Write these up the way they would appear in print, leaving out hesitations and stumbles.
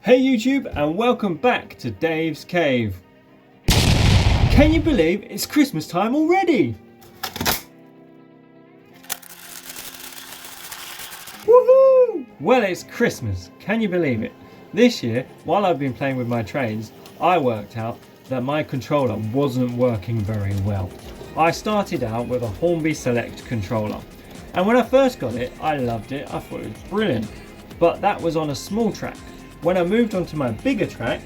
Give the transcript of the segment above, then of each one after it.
Hey YouTube, and welcome back to Dave's Cave. Can you believe it's Christmas time already? Woohoo! Well, it's Christmas, can you believe it? This year, while I've been playing with my trains, I worked out that my controller wasn't working very well. I started out with a Hornby Select controller, and when I first got it, I loved it, I thought it was brilliant. But that was on a small track. When I moved on to my bigger track,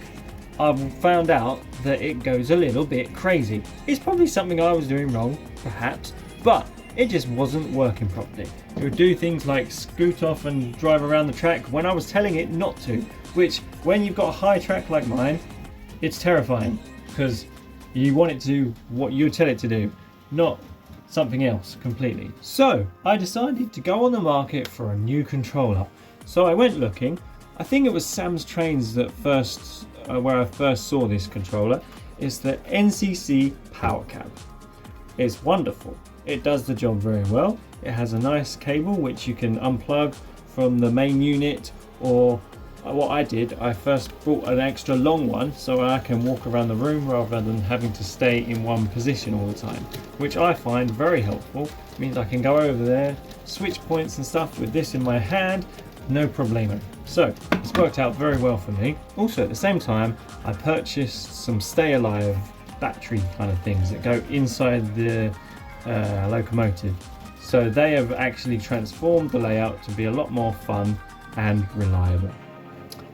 I found out that it goes a little bit crazy. It's probably something I was doing wrong, perhaps, but it just wasn't working properly. It would do things like scoot off and drive around the track when I was telling it not to, which when you've got a high track like mine, it's terrifying because you want it to do what you tell it to do, not something else completely. So I decided to go on the market for a new controller. So I went looking. I think it was Sam's Trains that where I first saw this controller. It's the NCC Power Cab. It's wonderful. It does the job very well. It has a nice cable which you can unplug from the main unit, or what I did, I first bought an extra long one so I can walk around the room rather than having to stay in one position all the time, which I find very helpful. It means I can go over there, switch points and stuff with this in my hand, no problemo. So it's worked out very well for me. Also at the same time, I purchased some Stay Alive battery kind of things that go inside the locomotive. So they have actually transformed the layout to be a lot more fun and reliable.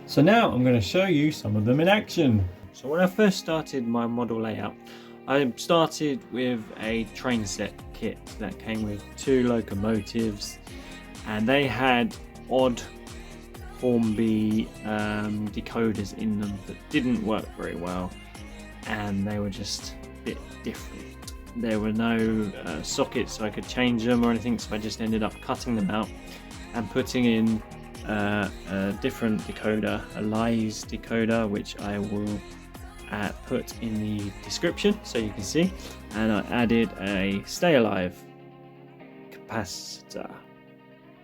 So now I'm going to show you some of them in action. So when I first started my model layout, I started with a train set kit that came with 2 locomotives, and they had odd Hornby decoders in them that didn't work very well, and they were just a bit different. There were no sockets so I could change them or anything, so I just ended up cutting them out and putting in a different decoder, a Lies decoder, which I will put in the description so you can see. And I added a Stay Alive capacitor,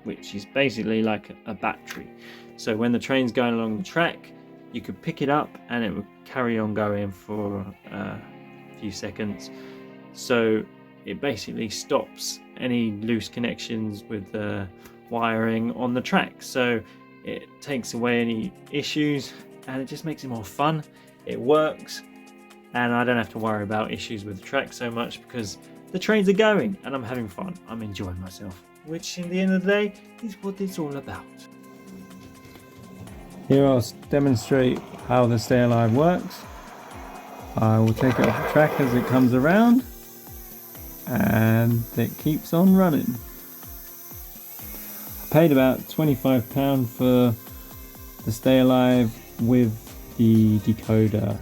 which is basically like a battery. So when the train's going along the track, you could pick it up and it would carry on going for a few seconds. So it basically stops any loose connections with the wiring on the track. So it takes away any issues and it just makes it more fun. It works, and I don't have to worry about issues with the track so much because the trains are going and I'm having fun. I'm enjoying myself, which in the end of the day is what it's all about. Here I'll demonstrate how the Stay Alive works. I will take it off the track as it comes around, and it keeps on running. I paid about £25 for the Stay Alive with the decoder.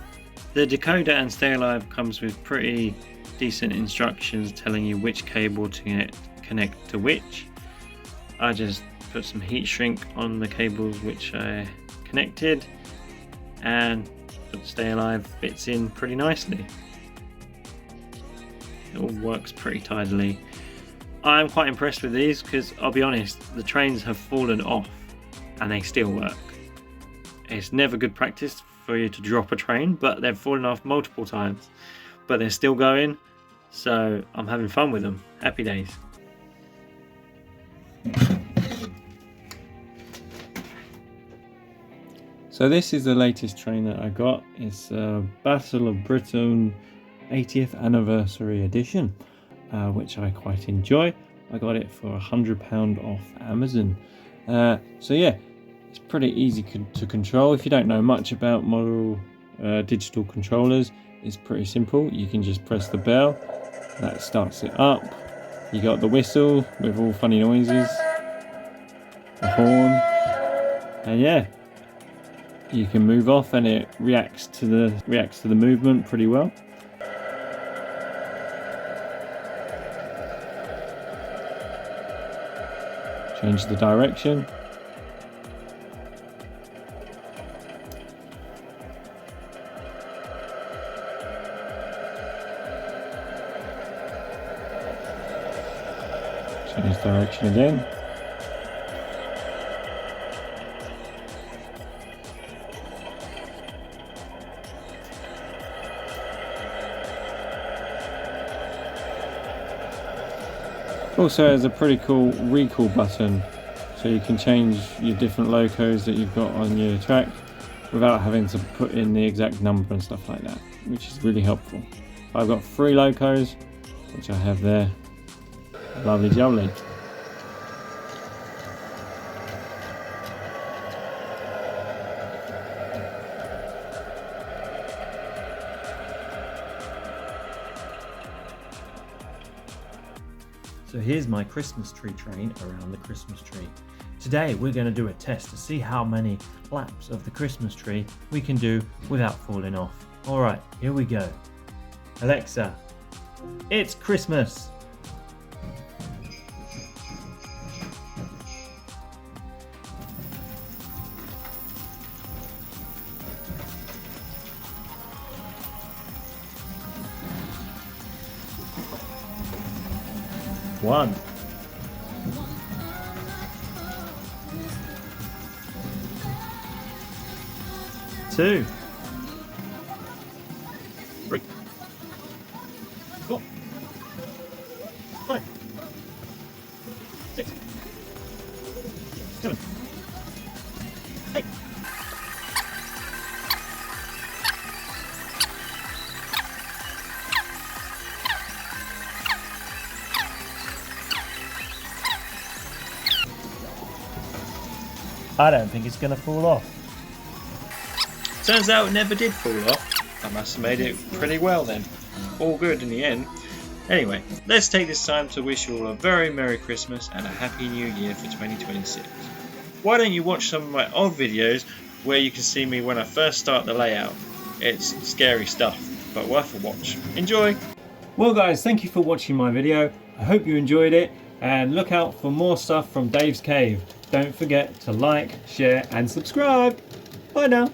The decoder and Stay Alive comes with pretty decent instructions telling you which cable to connect to which. I just put some heat shrink on the cables which I connected, and put the Stay Alive bits in pretty nicely. It all works pretty tidily. I'm quite impressed with these because I'll be honest, the trains have fallen off and they still work. It's never good practice for you to drop a train, but they've fallen off multiple times, but they're still going, so I'm having fun with them. Happy days. So this is the latest train that I got. It's a Battle of Britain 80th anniversary edition, which I quite enjoy. I got it for £100 off Amazon. So yeah, it's pretty easy to control. If you don't know much about model digital controllers, it's pretty simple. You can just press the bell, that starts it up. You got the whistle with all funny noises, the horn, and yeah, you can move off and it reacts to the movement pretty well. Change the direction. Change direction again. Also has a pretty cool recall button, so you can change your different locos that you've got on your track without having to put in the exact number and stuff like that, which is really helpful. I've got 3 locos, which I have there. Lovely jubbly. So here's my Christmas tree train around the Christmas tree. Today we're going to do a test to see how many laps of the Christmas tree we can do without falling off. Alright, here we go. Alexa, it's Christmas! One. 2. 3. 4. 5. 6. 7. 8. I don't think it's going to fall off. Turns out it never did fall off. I must have made it pretty well then. All good in the end. Anyway, let's take this time to wish you all a very Merry Christmas and a Happy New Year for 2026. Why don't you watch some of my old videos where you can see me when I first start the layout. It's scary stuff, but worth a watch. Enjoy! Well guys, thank you for watching my video. I hope you enjoyed it, and look out for more stuff from Dave's Cave. Don't forget to like, share and subscribe. Bye now.